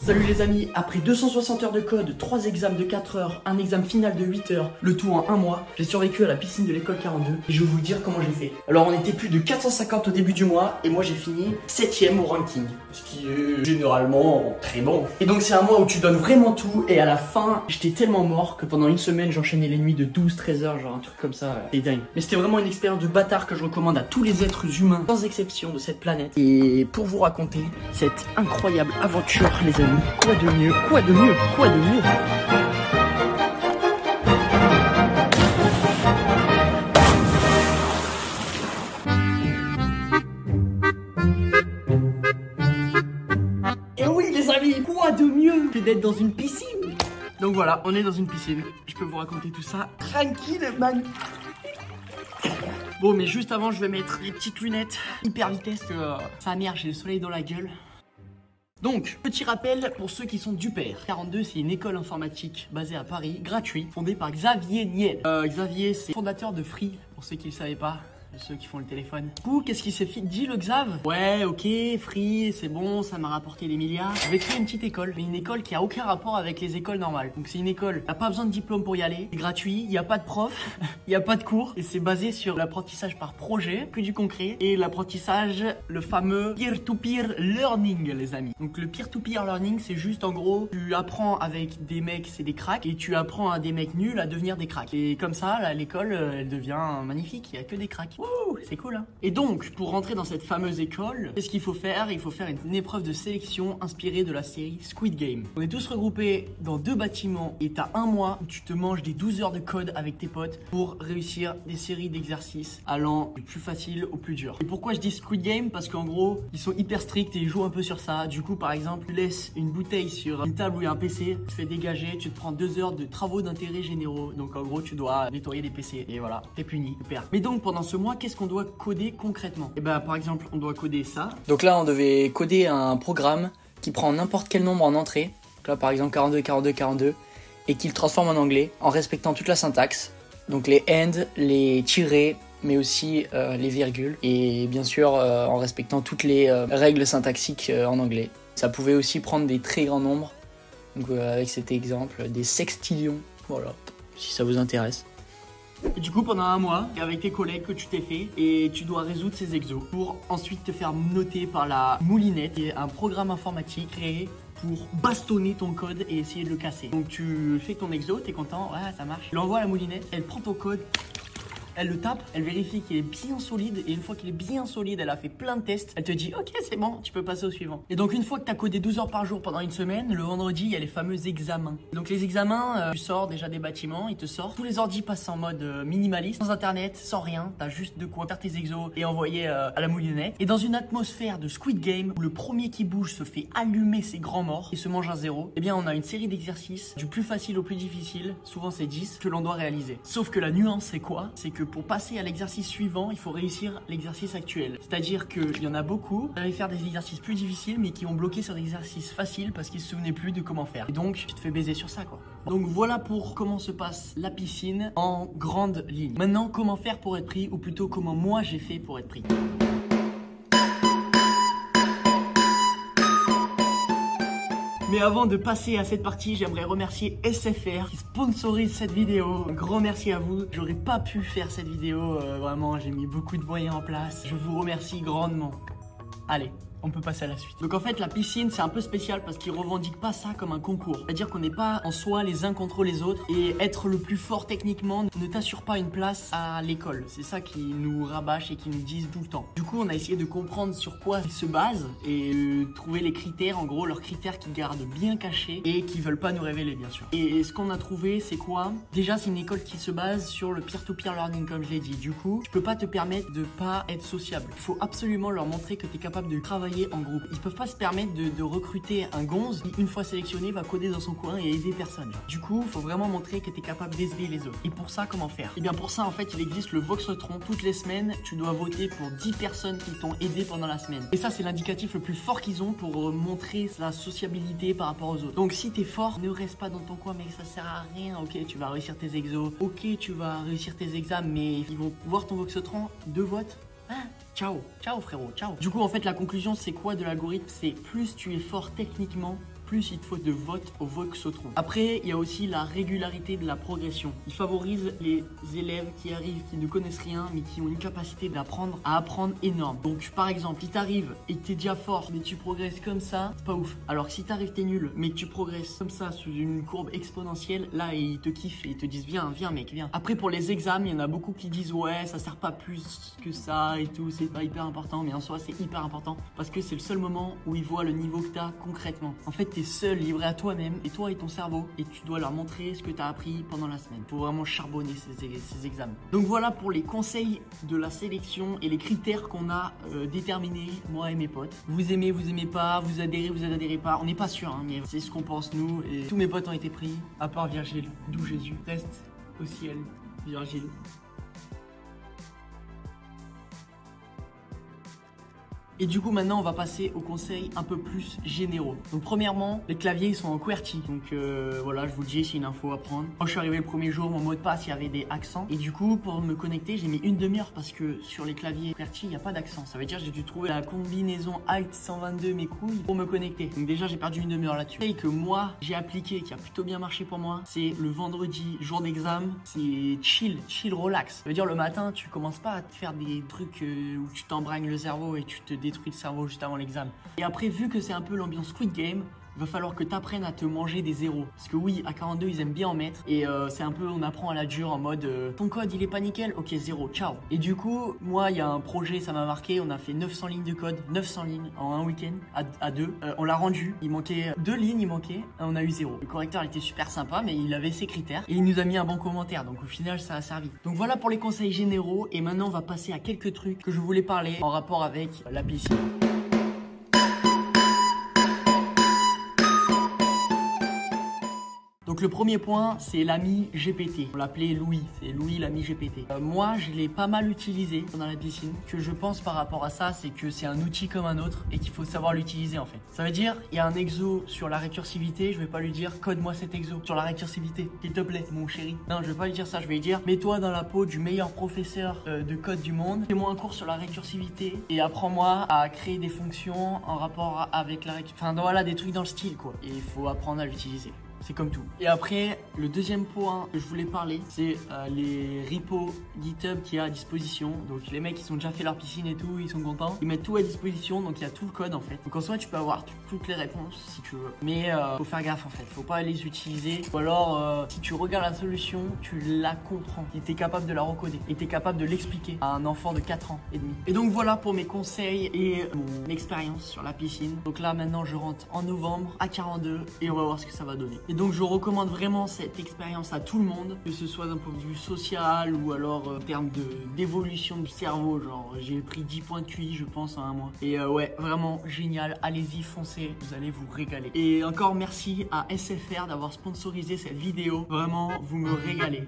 Salut les amis, après 260 heures de code, 3 examens de 4 heures, un examen final de 8 heures, le tout en 1 mois, j'ai survécu à la piscine de l'école 42 et je vais vous dire comment j'ai fait. Alors on était plus de 450 au début du mois et moi j'ai fini 7ème au ranking, ce qui est généralement très bon. Et donc c'est un mois où tu donnes vraiment tout et à la fin j'étais tellement mort que pendant une semaine j'enchaînais les nuits de 12-13 heures, genre un truc comme ça, c'est dingue. Mais c'était vraiment une expérience de bâtard que je recommande à tous les êtres humains, sans exception de cette planète. Et pour vous raconter cette incroyable aventure les amis, quoi de mieux, quoi de mieux, quoi de mieux. Et oui les amis, quoi de mieux que d'être dans une piscine. Donc voilà, on est dans une piscine. Je peux vous raconter tout ça tranquille, man. Bon, mais juste avant, je vais mettre les petites lunettes hyper vitesse. Ça merde, j'ai le soleil dans la gueule. Donc, petit rappel pour ceux qui sont du père. 42, c'est une école informatique basée à Paris, gratuite, fondée par Xavier Niel. Xavier, c'est fondateur de Free, pour ceux qui ne le savaient pas. Ceux qui font le téléphone. Du coup, qu'est-ce qui s'est dit le Xav? Ouais, ok, Free, c'est bon, ça m'a rapporté des milliards. Je vais créer une petite école, mais une école qui a aucun rapport avec les écoles normales. Donc c'est une école, t'as pas besoin de diplôme pour y aller, c'est gratuit, il n'y a pas de prof, il n'y a pas de cours, et c'est basé sur l'apprentissage par projet, que du concret, et l'apprentissage, le fameux peer-to-peer learning, les amis. Donc le peer-to-peer learning, c'est juste en gros, tu apprends avec des mecs, c'est des cracks, et tu apprends à des mecs nuls à devenir des cracks. Et comme ça, là, l'école, elle devient magnifique, il n'y a que des cracks. C'est cool hein. Et donc, pour rentrer dans cette fameuse école, qu'est-ce qu'il faut faire? Il faut faire une épreuve de sélection inspirée de la série Squid Game. On est tous regroupés dans 2 bâtiments et t'as un mois où tu te manges des 12 heures de code avec tes potes pour réussir des séries d'exercices allant du plus facile au plus dur. Et pourquoi je dis Squid Game? Parce qu'en gros, ils sont hyper stricts et ils jouent un peu sur ça. Du coup, par exemple, tu laisses une bouteille sur une table où il y a un PC, tu te fais dégager, tu te prends 2 heures de travaux d'intérêt généraux. Donc en gros, tu dois nettoyer les PC et voilà, t'es puni, tu perds. Mais donc, pendant ce mois, qu'est-ce qu'on doit coder concrètement? Et bah par exemple on doit coder ça. Donc là on devait coder un programme qui prend n'importe quel nombre en entrée. Donc là par exemple 42, 42, 42 et qui le transforme en anglais en respectant toute la syntaxe. Donc les and, les tirets, mais aussi les virgules et bien sûr en respectant toutes les règles syntaxiques en anglais. Ça pouvait aussi prendre des très grands nombres. Donc avec cet exemple des sextillions. Voilà, si ça vous intéresse. Et du coup pendant un mois, avec tes collègues que tu t'es fait et tu dois résoudre ces exos pour ensuite te faire noter par la moulinette, qui est un programme informatique créé pour bastonner ton code et essayer de le casser. Donc tu fais ton exo, t'es content, ouais ça marche. Tu l'envoies à la moulinette, elle prend ton code, elle le tape, elle vérifie qu'il est bien solide et une fois qu'il est bien solide, elle a fait plein de tests, elle te dit ok c'est bon, tu peux passer au suivant. Et donc une fois que tu as codé 12 heures par jour pendant une semaine, le vendredi il y a les fameux examens. Donc les examens, tu sors déjà des bâtiments, ils te sortent, tous les ordis passent en mode minimaliste, sans internet, sans rien, t'as juste de quoi faire tes exos et envoyer à la moulinette. Et dans une atmosphère de Squid Game où le premier qui bouge se fait allumer ses grands morts et se mange un zéro, eh bien on a une série d'exercices du plus facile au plus difficile, souvent c'est 10, que l'on doit réaliser. Sauf que la nuance c'est quoi? C'est que pour passer à l'exercice suivant, il faut réussir l'exercice actuel. C'est-à-dire qu'il y en a beaucoup qui allaient faire des exercices plus difficiles mais qui ont bloqué sur des exercices faciles parce qu'ils se souvenaient plus de comment faire. Et donc, tu te fais baiser sur ça quoi. Donc voilà pour comment se passe la piscine en grande ligne. Maintenant, comment faire pour être pris ou plutôt comment moi j'ai fait pour être pris. Mais avant de passer à cette partie, j'aimerais remercier SFR qui sponsorise cette vidéo. Un grand merci à vous. J'aurais pas pu faire cette vidéo, vraiment, j'ai mis beaucoup de moyens en place. Je vous remercie grandement. Allez, on peut passer à la suite. Donc en fait la piscine c'est un peu spécial parce qu'ils revendiquent pas ça comme un concours. C'est-à-dire qu'on n'est pas en soi les uns contre les autres et être le plus fort techniquement ne t'assure pas une place à l'école. C'est ça qui nous rabâche et qui nous disent tout le temps. Du coup on a essayé de comprendre sur quoi ils se basent et trouver les critères, en gros leurs critères qu'ils gardent bien cachés et qui veulent pas nous révéler bien sûr. Et ce qu'on a trouvé c'est quoi? Déjà c'est une école qui se base sur le peer-to-peer learning comme je l'ai dit. Du coup tu peux pas te permettre de pas être sociable. Il faut absolument leur montrer que tu es capable de travailler en groupe. Ils peuvent pas se permettre de recruter un gonze qui, une fois sélectionné, va coder dans son coin et aider personne. Du coup, il faut vraiment montrer que tu es capable d'aider les autres. Et pour ça, comment faire? Et bien pour ça, en fait, il existe le Voxotron. Toutes les semaines, tu dois voter pour 10 personnes qui t'ont aidé pendant la semaine. Et ça, c'est l'indicatif le plus fort qu'ils ont pour montrer la sociabilité par rapport aux autres. Donc si t'es fort, ne reste pas dans ton coin, mec, ça sert à rien. Ok, tu vas réussir tes exos. Ok, tu vas réussir tes examens, mais ils vont voir ton Voxotron, 2 votes. Hein? Ciao, ciao frérot, ciao. Du coup en fait la conclusion c'est quoi de l'algorithme? C'est plus tu es fort techniquement, plus il te faut de votes au Voxotron. Après, il y a aussi la régularité de la progression. Il favorise les élèves qui arrivent, qui ne connaissent rien, mais qui ont une capacité d'apprendre à apprendre énorme. Donc, par exemple, si t'arrives et que t'es déjà fort, mais tu progresses comme ça, c'est pas ouf. Alors que si t'arrives, t'es nul, mais que tu progresses comme ça, sous une courbe exponentielle, là, ils te kiffent et ils te disent, viens, mec, viens. Après, pour les examens, il y en a beaucoup qui disent, ouais, ça sert pas plus que ça et tout, c'est pas hyper important, mais en soi, c'est hyper important parce que c'est le seul moment où ils voient le niveau que t'as concrètement. En fait, t'es seul, livré à toi-même, et toi et ton cerveau, et tu dois leur montrer ce que t'as appris pendant la semaine. Faut vraiment charbonner ces examens. Donc voilà pour les conseils de la sélection et les critères qu'on a déterminés, moi et mes potes. Vous aimez pas, vous adhérez pas, on n'est pas sûr, hein, mais c'est ce qu'on pense nous, et tous mes potes ont été pris, à part Virgile, d'où Jésus reste au ciel, Virgile. Et du coup maintenant on va passer aux conseils un peu plus généraux. Donc premièrement, les claviers ils sont en QWERTY. Donc voilà, je vous le dis, c'est une info à prendre. Quand je suis arrivé le premier jour, mon mot de passe il y avait des accents. Et du coup pour me connecter, j'ai mis une demi-heure parce que sur les claviers QWERTY il n'y a pas d'accent. Ça veut dire que j'ai dû trouver la combinaison Alt 122 mes couilles pour me connecter. Donc déjà j'ai perdu une demi-heure là-dessus. Et que moi j'ai appliqué, qui a plutôt bien marché pour moi, c'est le vendredi, jour d'examen. C'est chill, relax. Ça veut dire le matin tu commences pas à te faire des trucs où tu t'embragnes le cerveau et tu te détruit le cerveau juste avant l'examen. Et après, vu que c'est un peu l'ambiance Squid Game, il va falloir que tu apprennes à te manger des zéros. Parce que oui, à 42, ils aiment bien en mettre. Et c'est un peu, on apprend à la dure en mode ton code, il est pas nickel. Ok, zéro, ciao. Et du coup, moi, il y a un projet, ça m'a marqué. On a fait 900 lignes de code, 900 lignes en un week-end à deux. On l'a rendu. Il manquait 2 lignes, il manquait. On a eu 0. Le correcteur, il était super sympa, mais il avait ses critères. Et il nous a mis un bon commentaire. Donc au final, ça a servi. Donc voilà pour les conseils généraux. Et maintenant, on va passer à quelques trucs que je voulais parler en rapport avec la piscine. Donc le premier point, c'est l'ami GPT. On l'appelait Louis, c'est Louis l'ami GPT. Moi, je l'ai pas mal utilisé pendant la piscine. Ce que je pense par rapport à ça, c'est que c'est un outil comme un autre et qu'il faut savoir l'utiliser en fait. Ça veut dire, il y a un exo sur la récursivité, je vais pas lui dire code-moi cet exo sur la récursivité, s'il te plaît, mon chéri. Non, je vais pas lui dire ça, je vais lui dire mets-toi dans la peau du meilleur professeur de code du monde, fais-moi un cours sur la récursivité et apprends-moi à créer des fonctions en rapport avec la récursivité. Enfin, voilà, des trucs dans le style quoi. Et il faut apprendre à l'utiliser. C'est comme tout. Et après, le deuxième point que je voulais parler, c'est les repos GitHub qu'il y a à disposition. Donc les mecs, ils ont déjà fait leur piscine et tout, ils sont contents. Ils mettent tout à disposition, donc il y a tout le code en fait. Donc en soi, tu peux avoir toutes les réponses si tu veux. Mais faut faire gaffe en fait, faut pas les utiliser. Ou alors, si tu regardes la solution, tu la comprends. Et tu es capable de la recoder. Et tu es capable de l'expliquer à un enfant de 4 ans et demi. Et donc voilà pour mes conseils et mon expérience sur la piscine. Donc là, maintenant, je rentre en novembre à 42 et on va voir ce que ça va donner. Et donc je recommande vraiment cette expérience à tout le monde, que ce soit d'un point de vue social ou alors en termes d'évolution du cerveau. Genre j'ai pris 10 points de QI je pense en un mois. Et ouais, vraiment génial, allez-y, foncez, vous allez vous régaler. Et encore merci à SFR d'avoir sponsorisé cette vidéo. Vraiment, vous me régalez.